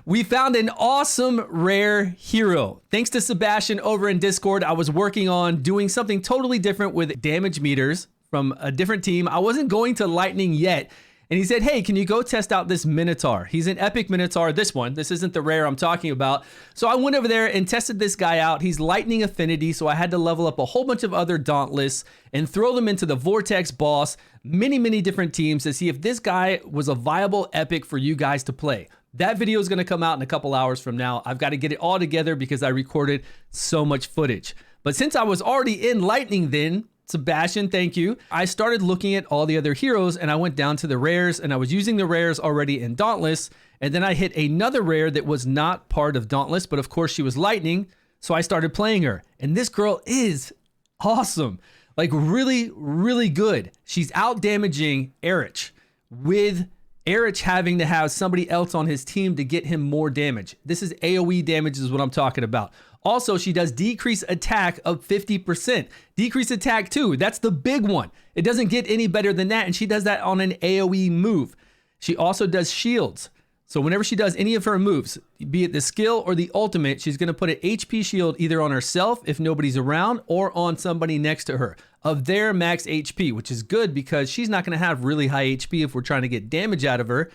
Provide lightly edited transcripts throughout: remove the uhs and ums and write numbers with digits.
We found an awesome rare hero. Thanks to Sebastian over in Discord, I was working on doing something totally different with damage meters from a different team. I wasn't going to Lightning yet. And he said, hey, can you go test out this Minotaur? He's an epic Minotaur, this one. This isn't the rare I'm talking about. So I went over there and tested this guy out. He's Lightning Affinity, so I had to level up a whole bunch of other Dauntless and throw them into the Vortex boss, many different teams to see if this guy was a viable epic for you guys to play. That video is going to come out in a couple hours from now. I've got to get it all together because I recorded so much footage. But since I was already in Lightning then, Sebastian, thank you. I started looking at all the other heroes and I went down to the rares and I was using the rares already in Dauntless. And then I hit another rare that was not part of Dauntless, but of course she was Lightning. So I started playing her. And this girl is awesome. Like really good. She's out damaging Erich with Erich having to have somebody else on his team to get him more damage. This is AoE damage is what I'm talking about. Also, she does decrease attack of 50%. Decrease attack too, that's the big one. It doesn't get any better than that, and she does that on an AoE move. She also does shields. So whenever she does any of her moves, be it the skill or the ultimate, she's gonna put an HP shield either on herself if nobody's around or on somebody next to her of their max HP, which is good because she's not gonna have really high HP if we're trying to get damage out of her.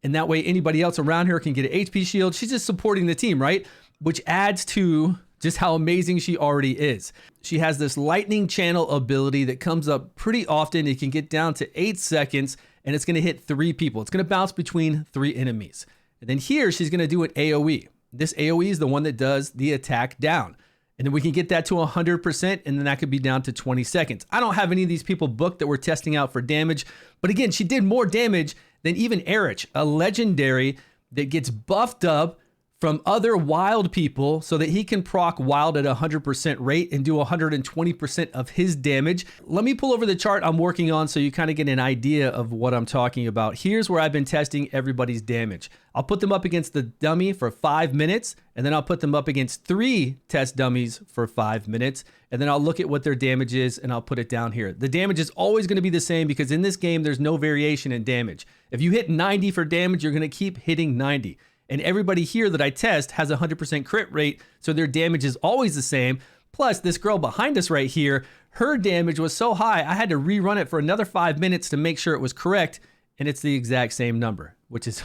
And that way anybody else around her can get an HP shield. She's just supporting the team, right? Which adds to just how amazing she already is. She has this lightning channel ability that comes up pretty often. It can get down to 8 seconds and it's gonna hit 3 people. It's gonna bounce between 3 enemies. And then here she's gonna do an AoE. This AoE is the one that does the attack down. And then we can get that to 100% and then that could be down to 20 seconds. I don't have any of these people booked that we're testing out for damage, but again, she did more damage than even Erich, a legendary that gets buffed up from other wild people so that he can proc wild at 100% rate and do 120% of his damage. Let me pull over the chart I'm working on so you kind of get an idea of what I'm talking about. Here's where I've been testing everybody's damage. I'll put them up against the dummy for 5 minutes, and then I'll put them up against 3 test dummies for 5 minutes, and then I'll look at what their damage is and I'll put it down here. The damage is always going to be the same because in this game, there's no variation in damage. If you hit 90 for damage, you're going to keep hitting 90. And everybody here that I test has a 100% crit rate, so their damage is always the same. Plus, this girl behind us right here, her damage was so high, I had to rerun it for another 5 minutes to make sure it was correct, and it's the exact same number, which is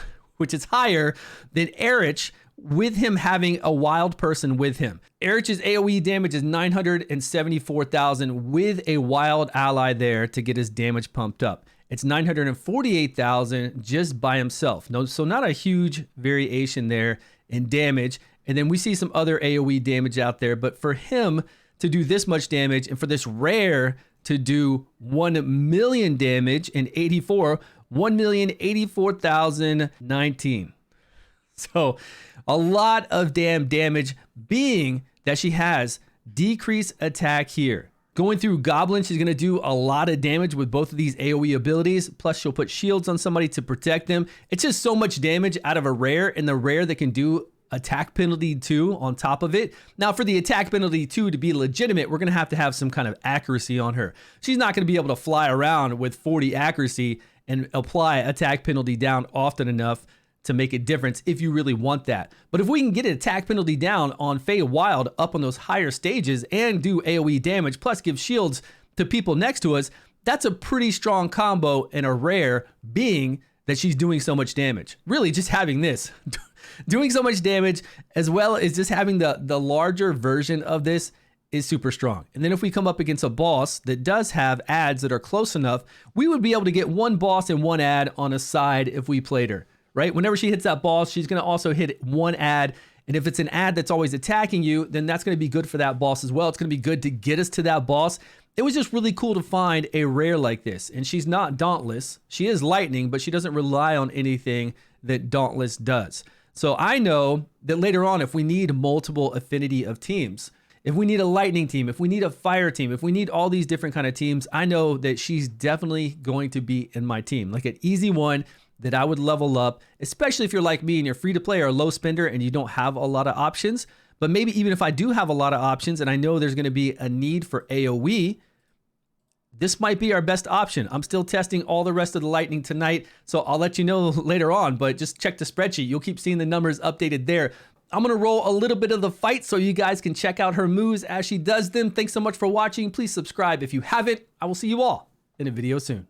higher than Erich with him having a wild person with him. Erich's AoE damage is 974,000 with a wild ally there to get his damage pumped up. It's 948,000 just by himself. No, so not a huge variation there in damage. And then we see some other AoE damage out there, but for him to do this much damage and for this rare to do 1 million damage in 84, 1,084,019. So a lot of damn damage, being that she has decrease attack here. Going through Goblin, she's going to do a lot of damage with both of these AoE abilities. Plus, she'll put shields on somebody to protect them. It's just so much damage out of a rare, and the rare that can do attack penalty 2 on top of it. Now, for the attack penalty 2 to be legitimate, we're going to have some kind of accuracy on her. She's not going to be able to fly around with 40 accuracy and apply attack penalty down often enough to make a difference if you really want that. But if we can get an attack penalty down on Fey Wild up on those higher stages and do AoE damage, plus give shields to people next to us, that's a pretty strong combo and a rare, being that she's doing so much damage. Really just having this, doing so much damage, as well as just having the larger version of this is super strong. And then if we come up against a boss that does have adds that are close enough, we would be able to get 1 boss and 1 ad on a side if we played her. Right? Whenever she hits that boss, she's going to also hit 1 ad. And if it's an ad that's always attacking you, then that's going to be good for that boss as well. It's going to be good to get us to that boss. It was just really cool to find a rare like this. And she's not Dauntless. She is Lightning, but she doesn't rely on anything that Dauntless does. So I know that later on, if we need multiple affinity of teams, if we need a Lightning team, if we need a Fire team, if we need all these different kind of teams, I know that she's definitely going to be in my team. Like an easy one that I would level up, especially if you're like me and you're free to play or a low spender and you don't have a lot of options. But maybe even if I do have a lot of options and I know there's going to be a need for AoE, this might be our best option. I'm still testing all the rest of the lightning tonight, so I'll let you know later on, but just check the spreadsheet. You'll keep seeing the numbers updated there. I'm going to roll a little bit of the fight so you guys can check out her moves as she does them. Thanks so much for watching. Please subscribe if you haven't. I will see you all in a video soon.